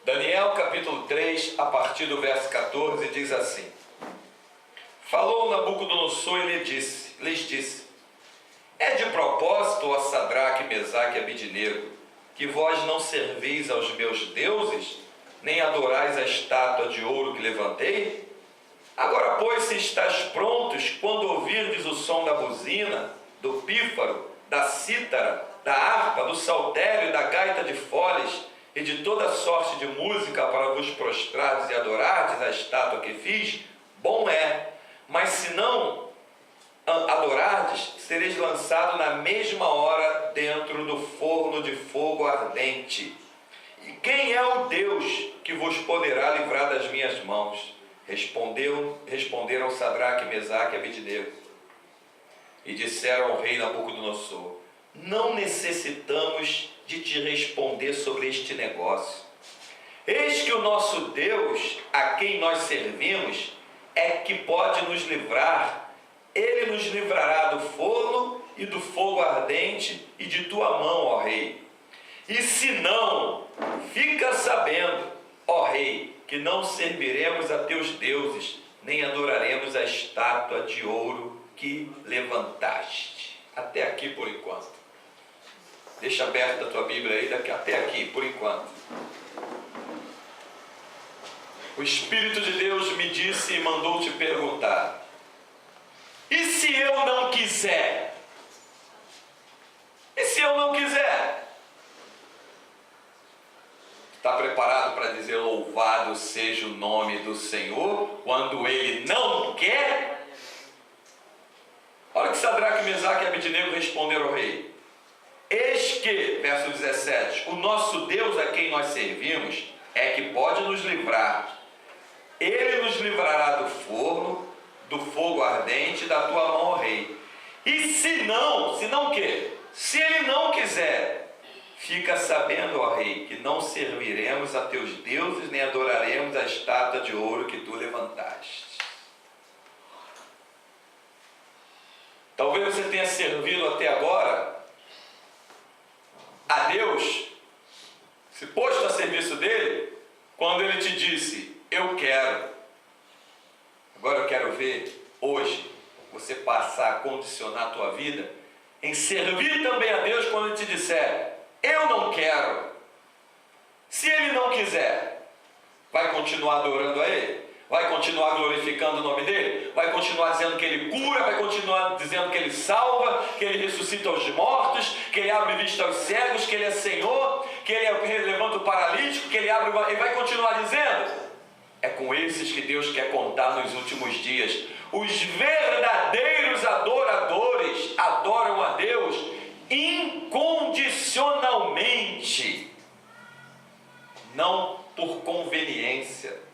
Daniel capítulo 3, a partir do verso 14, diz assim: Falou Nabucodonosor e lhes disse: É de propósito, ó Sadraque, Mesaque e Abidnego, que vós não servis aos meus deuses, nem adorais a estátua de ouro que levantei? Agora, pois, se estáis prontos, quando ouvirdes o som da buzina, do pífaro, da cítara, da harpa, do saltério, da gaita de foles e de toda sorte de música para vos prostrardes e adorardes a estátua que fiz, bom é. Mas se não adorardes, sereis lançado na mesma hora dentro do forno de fogo ardente. E quem é o Deus que vos poderá livrar das minhas mãos? Responderam Sadraque, Mesaque e Abidnego. E disseram ao rei Nabucodonosor: Não necessitamos de te responder sobre este negócio. Eis que o nosso Deus, a quem nós servimos, é que pode nos livrar. Ele nos livrará do forno e do fogo ardente e de tua mão, ó rei. E se não, fica sabendo, ó rei, que não serviremos a teus deuses, nem adoraremos a estátua de ouro que levantaste. Até aqui por enquanto. Deixa aberta a tua Bíblia aí, até aqui por enquanto. O Espírito de Deus me disse e mandou te perguntar: e se eu não quiser? E se eu não quiser? Está preparado para dizer louvado seja o nome do Senhor quando Ele não quer? Olha que Sadraque, Mesaque e Abidnego responderam ao rei: Eis que, verso 17, o nosso Deus a quem nós servimos é que pode nos livrar. Ele nos livrará do forno, do fogo ardente, da tua mão, ó rei. E se não o quê? Se ele não quiser, fica sabendo, ó rei, que não serviremos a teus deuses, nem adoraremos a estátua de ouro que tu levantaste. Talvez você tenha servido até agora a Deus, se posto a serviço dele, quando ele te disse: eu quero. Agora eu quero ver, hoje, você passar a condicionar a tua vida em servir também a Deus quando ele te disser: eu não quero. Se ele não quiser, vai continuar adorando a ele? Vai continuar glorificando o nome dele? Vai continuar dizendo que ele cura? Vai continuar dizendo que ele salva? Que ele ressuscita os mortos? Que ele abre vista aos cegos? Que ele é Senhor? Que ele levanta o paralítico? Que ele abre... Ele vai continuar dizendo? É com esses que Deus quer contar nos últimos dias. Os verdadeiros adoradores adoram a Deus incondicionalmente, não por conveniência.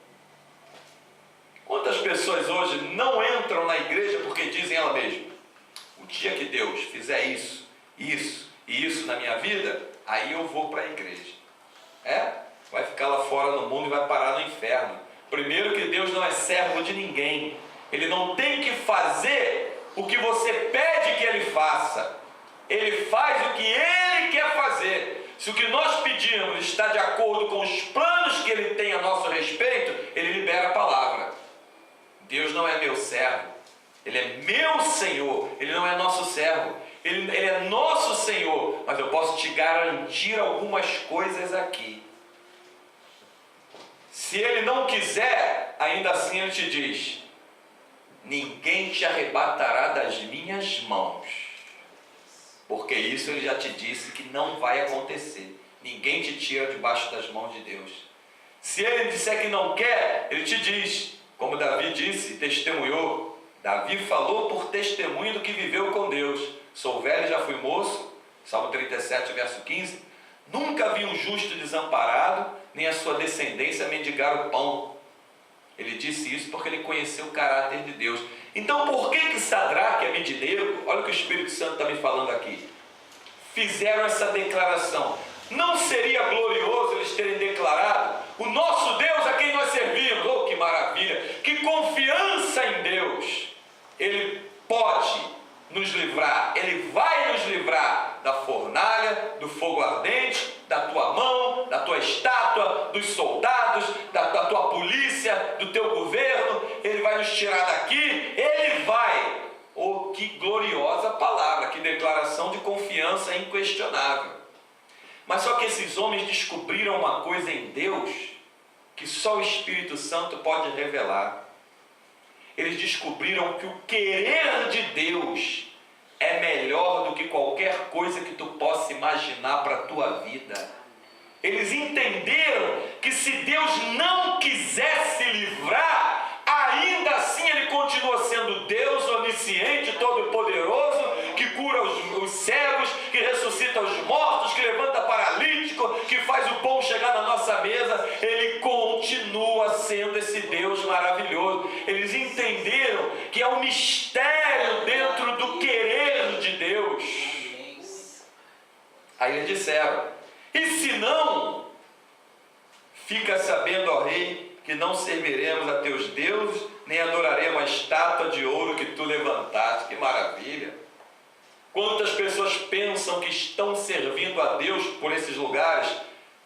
Quantas pessoas hoje não entram na igreja porque dizem ela mesma: o dia que Deus fizer isso, isso e isso na minha vida, aí eu vou para a igreja. Vai ficar lá fora no mundo e vai parar no inferno. Primeiro que Deus não é servo de ninguém. Ele não tem que fazer o que você pede que Ele faça. Ele faz o que Ele quer fazer. Se o que nós pedimos está de acordo com os planos que Ele tem a nosso respeito, Ele libera a palavra. Deus não é meu servo, Ele é meu Senhor. Ele não é nosso servo, Ele é nosso Senhor. Mas eu posso te garantir algumas coisas aqui. Se Ele não quiser, ainda assim Ele te diz: ninguém te arrebatará das minhas mãos. Porque isso Ele já te disse que não vai acontecer. Ninguém te tira debaixo das mãos de Deus. Se Ele disser que não quer, Ele te diz, como Davi disse, testemunhou. Davi falou por testemunho do que viveu com Deus. Sou velho, já fui moço. Salmo 37, verso 15. Nunca vi um justo desamparado, nem a sua descendência mendigar o pão. Ele disse isso porque ele conheceu o caráter de Deus. Então por que Sadraque e Abidnego, olha o que o Espírito Santo está me falando aqui, fizeram essa declaração? Não seria glorioso eles terem declarado: o nosso Deus a quem nós servimos? Oh, que maravilha! Que confiança em Deus! Ele pode nos livrar, Ele vai nos livrar da fornalha, do fogo ardente, da tua mão, da tua estátua, dos soldados confiança inquestionável. Mas só que esses homens descobriram uma coisa em Deus que só o Espírito Santo pode revelar. Eles descobriram que o querer de Deus é melhor do que qualquer coisa que tu possa imaginar para a tua vida. Eles entenderam que se Deus não quisesse livrar, ainda assim Ele continua sendo Deus onisciente, todo-poderoso, que cura os cegos, que ressuscita os mortos, que levanta paralítico, que faz o pão chegar na nossa mesa. Ele continua sendo esse Deus maravilhoso. Eles entenderam que é um mistério dentro do querer de Deus. Aí eles disseram: e se não, fica sabendo, ó rei, que não serviremos a teus deuses, nem adoraremos a estátua de ouro que tu levantaste. Que maravilha! Quantas pessoas pensam que estão servindo a Deus por esses lugares,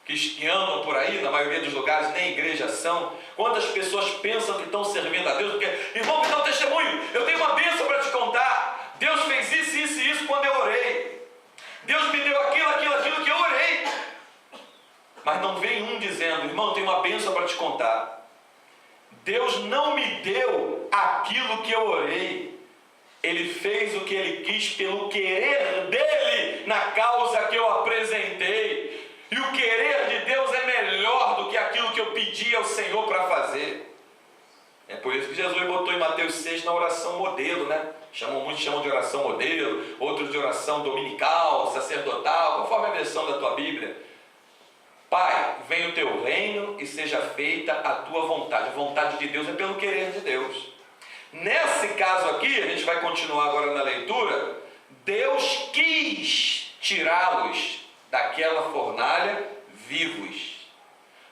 que andam por aí, na maioria dos lugares nem igreja são. Quantas pessoas pensam que estão servindo a Deus, porque, irmão, me dá um testemunho, eu tenho uma bênção para te contar, Deus fez isso, isso e isso quando eu orei, Deus me deu aquilo que eu orei. Mas não vem um dizendo: irmão, eu tenho uma bênção para te contar, Deus não me deu aquilo que eu orei, Ele fez o que Ele quis pelo querer dEle na causa que eu apresentei. E o querer de Deus é melhor do que aquilo que eu pedi ao Senhor para fazer. É por isso que Jesus botou em Mateus 6 na oração modelo, né? Muitos chamam de oração modelo, outros de oração dominical, sacerdotal, conforme a versão da tua Bíblia. Pai, venha o teu reino e seja feita a tua vontade. A vontade de Deus é pelo querer de Deus. Nesse caso aqui, a gente vai continuar agora na leitura. Deus quis tirá-los daquela fornalha vivos.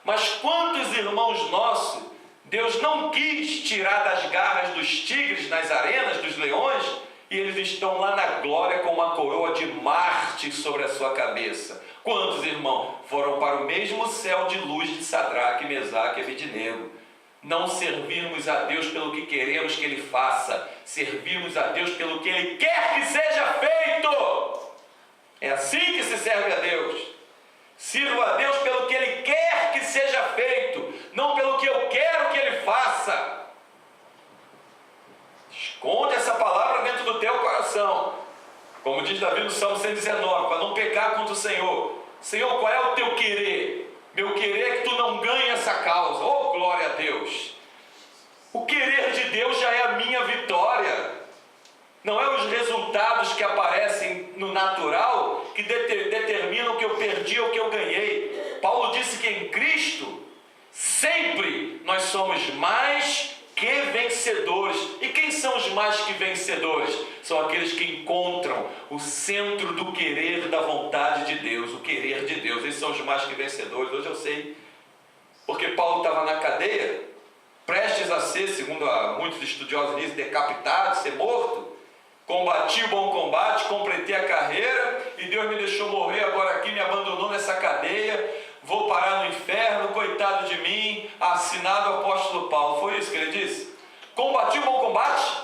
Mas quantos irmãos nossos Deus não quis tirar das garras dos tigres, nas arenas dos leões, e eles estão lá na glória com uma coroa de Marte sobre a sua cabeça? Quantos irmãos foram para o mesmo céu de luz de Sadraque, Mesaque e Abednego? Não servirmos a Deus pelo que queremos que Ele faça, servirmos a Deus pelo que Ele quer que seja feito. É assim que se serve a Deus. Sirva a Deus pelo que Ele quer que seja feito, não pelo que eu quero que Ele faça. Esconde essa palavra dentro do teu coração. Como diz Davi no Salmo 119, para não pecar contra o Senhor. Senhor, qual é o teu querer? Meu querer é que tu não ganhe essa causa. Oh, glória a Deus! O querer de Deus já é a minha vitória. Não é os resultados que aparecem no natural que determinam o que eu perdi ou o que eu ganhei. Paulo disse que em Cristo sempre nós somos mais que vencedores. E quem são os mais que vencedores? São aqueles que encontram o centro do querer da vontade de Deus, o querer de Deus. Esses são os mais que vencedores. Hoje eu sei, porque Paulo estava na cadeia, prestes a ser, segundo muitos estudiosos dizem, decapitado, ser morto. Combati o bom combate, completei a carreira, e Deus me deixou morrer agora aqui, me abandonou nessa cadeia, vou parar no inferno, coitado de mim, assinado o apóstolo Paulo. Foi isso que ele disse? Combati o bom combate,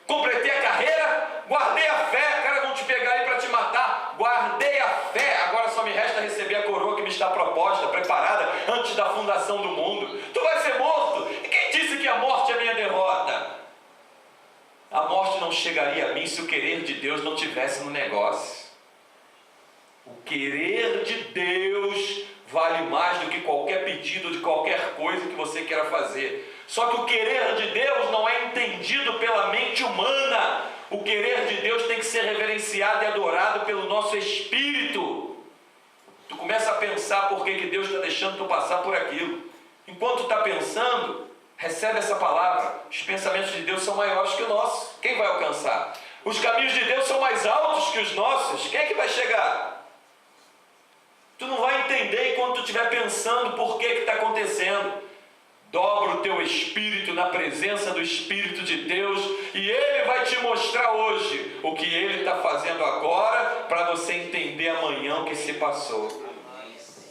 completei a carreira, guardei a fé. Cara, vão te pegar aí para te matar. Guardei a fé, agora só me resta receber a coroa que me está proposta, preparada antes da fundação do mundo. Tu vai ser morto. E quem disse que a morte é a minha derrota? A morte não chegaria a mim se o querer de Deus não tivesse no negócio. O querer de Deus vale mais do que qualquer pedido de qualquer coisa que você queira fazer. Só que o querer de Deus não é entendido pela mente humana. O querer de Deus tem que ser reverenciado e adorado pelo nosso espírito. Tu começa a pensar por que Deus está deixando tu passar por aquilo. Enquanto tu está pensando, recebe essa palavra. Os pensamentos de Deus são maiores que os nossos. Quem vai alcançar? Os caminhos de Deus são mais altos que os nossos. Quem é que vai chegar? Tu não vai entender enquanto tu estiver pensando por que está acontecendo. Dobra o teu espírito na presença do Espírito de Deus, e Ele vai te mostrar hoje o que Ele está fazendo agora, para você entender amanhã o que se passou.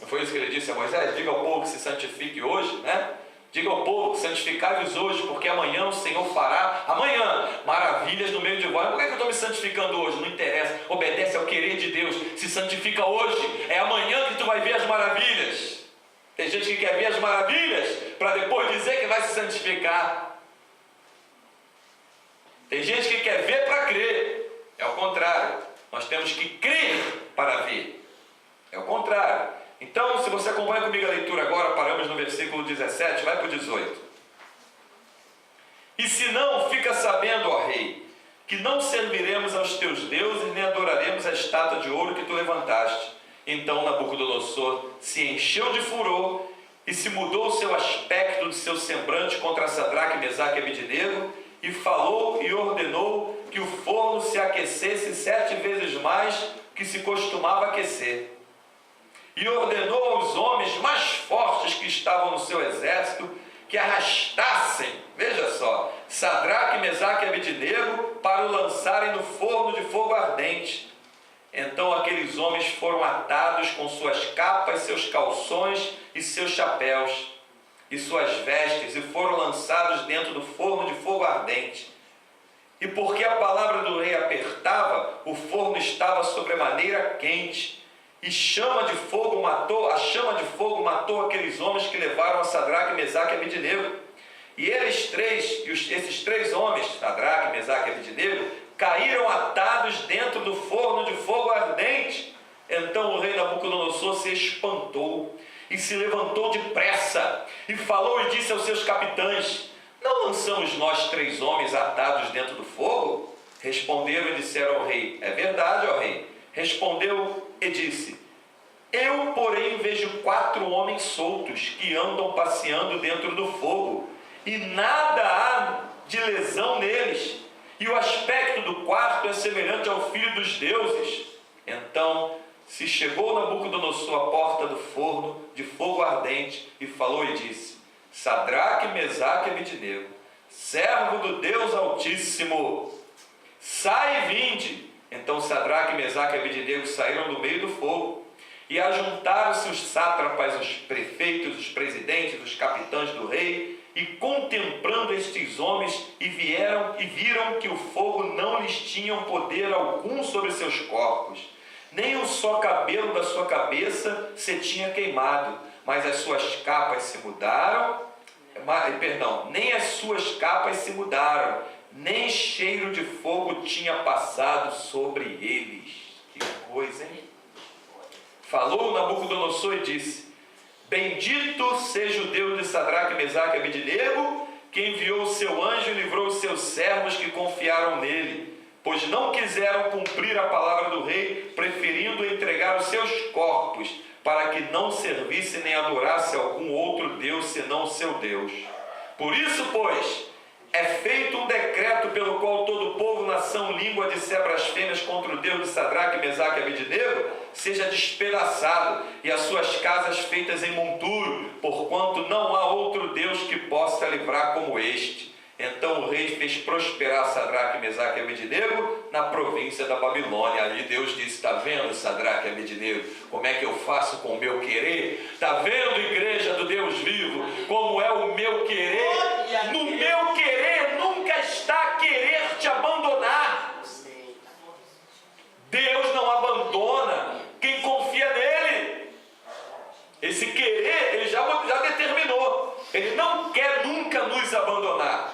Não foi isso que Ele disse a Moisés? Diga ao povo que se santifique hoje, né? Diga ao povo, santificai-vos hoje, porque amanhã o Senhor fará, amanhã, maravilhas no meio de vós. Por que eu estou me santificando hoje? Não interessa, obedece ao querer de Deus, se santifica hoje, é amanhã que tu vai ver as maravilhas. Tem gente que quer ver as maravilhas, para depois dizer que vai se santificar. Tem gente que quer ver para crer, é o contrário, nós temos que crer para ver, é o contrário. Então, se você acompanha comigo a leitura agora, paramos no versículo 17, vai para o 18. E se não, fica sabendo, ó rei, que não serviremos aos teus deuses, nem adoraremos a estátua de ouro que tu levantaste. Então Nabucodonosor se encheu de furor e se mudou o seu aspecto do seu semblante contra Sadraque, Mesaque e Abednego, e falou e ordenou que o forno se aquecesse 7 vezes mais que se costumava aquecer. E ordenou aos homens mais fortes que estavam no seu exército que arrastassem, veja só, Sadraque, Mesaque e Abednego para o lançarem no forno de fogo ardente. Então aqueles homens foram atados com suas capas, seus calções e seus chapéus e suas vestes e foram lançados dentro do forno de fogo ardente. E porque a palavra do rei apertava, o forno estava sobremaneira quente. E a chama de fogo matou aqueles homens que levaram a Sadraque, Mesaque e Abednego. E esses três homens, Sadraque, Mesaque e Abednego, caíram atados dentro do forno de fogo ardente. Então o rei Nabucodonosor se espantou e se levantou depressa e falou e disse aos seus capitães: não lançamos nós 3 homens atados dentro do fogo? Responderam e disseram ao rei: é verdade, ó rei. Respondeu e disse: eu, porém, vejo 4 homens soltos que andam passeando dentro do fogo, e nada há de lesão neles, e o aspecto do quarto é semelhante ao filho dos deuses. Então se chegou Nabucodonosor à porta do forno de fogo ardente e falou e disse: Sadraque, Mesaque e Abednego, servo do Deus Altíssimo, sai e vinde. Então Sadraque, Mesaque e Abednego saíram do meio do fogo, e ajuntaram-se os sátrapas, os prefeitos, os presidentes, os capitães do rei, e contemplando estes homens, viram que o fogo não lhes tinha poder algum sobre seus corpos, nem um só cabelo da sua cabeça se tinha queimado, mas as suas capas se mudaram, nem as suas capas se mudaram, nem cheiro de fogo tinha passado sobre eles. Que coisa, hein? Falou Nabucodonosor e disse: bendito seja o Deus de Sadraque, Mesaque e Abednego, que enviou o seu anjo e livrou os seus servos que confiaram nele, pois não quiseram cumprir a palavra do rei, preferindo entregar os seus corpos, para que não servisse nem adorasse algum outro Deus senão o seu Deus. Por isso, pois, é feito um decreto pelo qual todo o povo, nação, língua disser blasfêmias contra o Deus de Sadraque, Mesaque e Abednego, seja despedaçado, e as suas casas feitas em monturo, porquanto não há outro Deus que possa livrar como este. Então o rei fez prosperar Sadraque, Mesaque e Abednego na província da Babilônia. Ali Deus disse: está vendo, Sadraque e Abednego, como é que eu faço com o meu querer? Está vendo, igreja do Deus vivo, como é o meu querer? No meu querer nunca está querer te abandonar. Deus não abandona quem confia nele. Esse querer ele já determinou. Ele não quer nunca nos abandonar.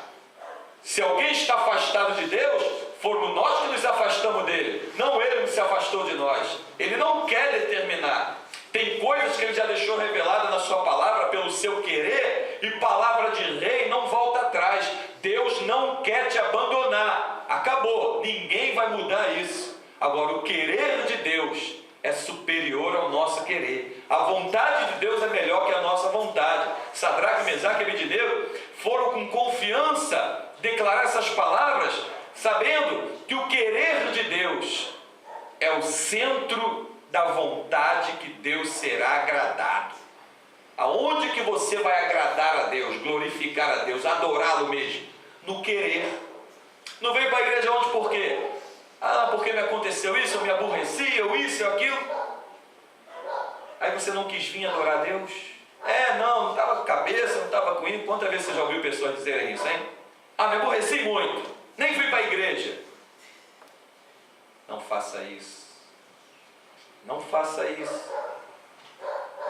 Se alguém está afastado de Deus, fomos nós que nos afastamos dele, não ele que se afastou de nós. Ele não quer determinar. Tem coisas que ele já deixou revelada na sua palavra pelo seu querer, e palavra de rei não volta atrás. Deus não quer te abandonar. Acabou, ninguém vai mudar isso. Agora, o querer de Deus é superior ao nosso querer. A vontade de Deus é melhor que a nossa vontade. Sadraque, Mesaque e Abednego foram com confiança declarar essas palavras, sabendo que o querer de Deus é o centro da vontade que Deus será agradado. Aonde que você vai agradar a Deus, glorificar a Deus, adorá-lo mesmo? No querer. Não veio para a igreja ontem por quê? Porque me aconteceu isso, eu me aborreci, eu isso, eu aquilo. Aí você não quis vir adorar a Deus? Não estava com cabeça, não estava com isso. Quantas vezes você já ouviu pessoas dizerem isso, hein? Ah, me aborreci muito, nem fui para a igreja. Não faça isso. Não faça isso.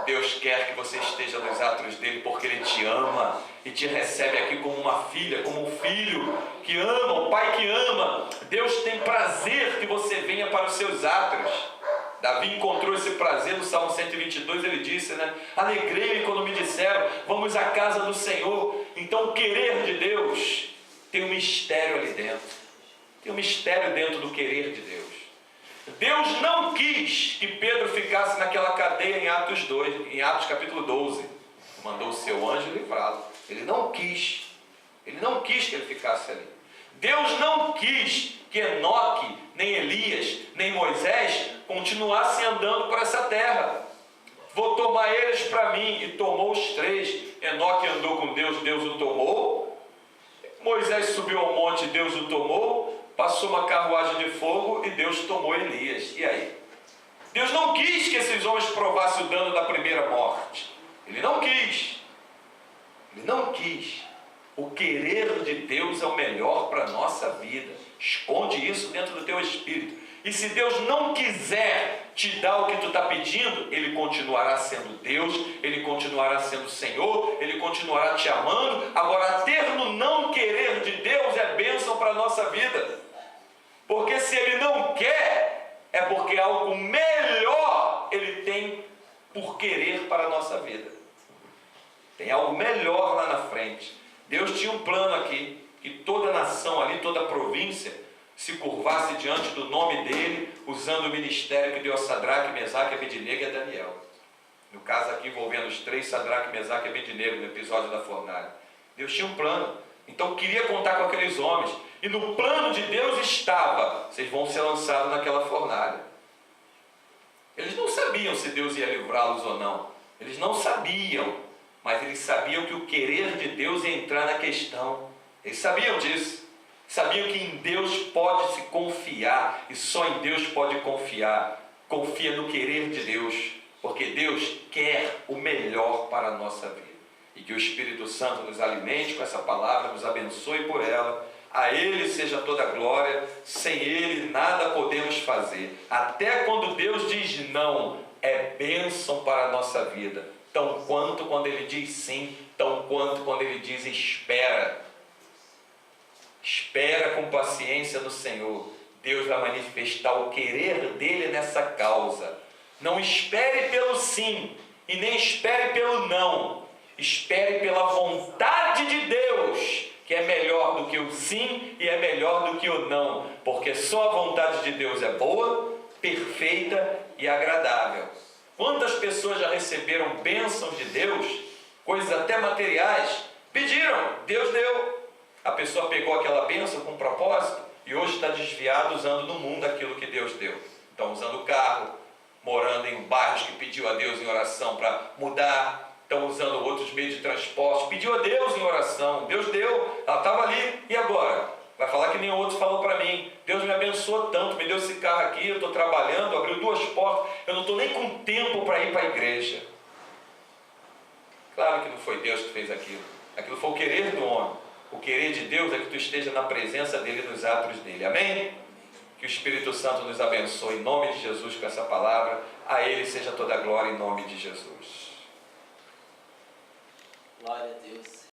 Deus quer que você esteja nos atos dele, porque ele te ama e te recebe aqui como uma filha, como um filho que ama, um pai que ama. Deus tem prazer que você venha para os seus atos. Davi encontrou esse prazer no Salmo 122, ele disse, né? Alegrei-me quando me disseram, vamos à casa do Senhor. Então o querer de Deus tem um mistério ali dentro. Tem um mistério dentro do querer de Deus. Deus não quis que Pedro ficasse naquela cadeia em Atos capítulo 12. Mandou o seu anjo livrá-lo. Ele não quis. Ele não quis que ele ficasse ali. Deus não quis que Enoque, nem Elias, nem Moisés continuassem andando por essa terra. Vou tomar eles para mim. E tomou os três. Enoque andou com Deus, Deus o tomou. Moisés subiu ao monte, Deus o tomou. Passou uma carruagem de fogo e Deus tomou Elias. E aí? Deus não quis que esses homens provassem o dano da primeira morte. Ele não quis. Ele não quis. O querer de Deus é o melhor para a nossa vida. Esconde isso dentro do teu espírito. E se Deus não quiser te dar o que tu está pedindo, Ele continuará sendo Deus, Ele continuará sendo Senhor, Ele continuará te amando. Agora, ter no não querer de Deus é bênção para a nossa vida. Porque se Ele não quer, é porque algo melhor Ele tem por querer para a nossa vida. Tem algo melhor lá na frente. Deus tinha um plano aqui, que toda nação ali, toda província, se curvasse diante do nome dele, usando o ministério que deu a Sadraque, Mesaque, Abednego e a Daniel. No caso aqui envolvendo os três, Sadraque, Mesaque e Abednego, no episódio da fornalha. Deus tinha um plano, então queria contar com aqueles homens, e no plano de Deus estava, vocês vão ser lançados naquela fornalha. Eles não sabiam se Deus ia livrá-los ou não, eles não sabiam, mas eles sabiam que o querer de Deus ia entrar na questão, eles sabiam disso. Sabiam que em Deus pode se confiar, e só em Deus pode confiar. Confia no querer de Deus, porque Deus quer o melhor para a nossa vida. E que o Espírito Santo nos alimente com essa palavra, nos abençoe por ela. A Ele seja toda a glória, sem Ele nada podemos fazer. Até quando Deus diz não, é bênção para a nossa vida. Tão quanto quando Ele diz sim, tão quanto quando Ele diz espera. Espera com paciência no Senhor. Deus vai manifestar o querer dele nessa causa. Não espere pelo sim e nem espere pelo não. Espere pela vontade de Deus, que é melhor do que o sim e é melhor do que o não, porque só a vontade de Deus é boa, perfeita e agradável. Quantas pessoas já receberam bênçãos de Deus, coisas até materiais, pediram, Deus deu. A pessoa pegou aquela bênção com propósito e hoje está desviado usando no mundo aquilo que Deus deu. Então usando o carro, morando em bairros que pediu a Deus em oração para mudar, estão usando outros meios de transporte, pediu a Deus em oração, Deus deu, ela estava ali, e agora? Vai falar que nem o outro falou para mim, Deus me abençoou tanto, me deu esse carro aqui, eu estou trabalhando, abriu 2 portas, eu não estou nem com tempo para ir para a igreja. Claro que não foi Deus que fez aquilo foi o querer do homem. O querer de Deus é que tu esteja na presença dele, nos atos dele. Amém? Que o Espírito Santo nos abençoe em nome de Jesus com essa palavra. A Ele seja toda a glória em nome de Jesus. Glória a Deus.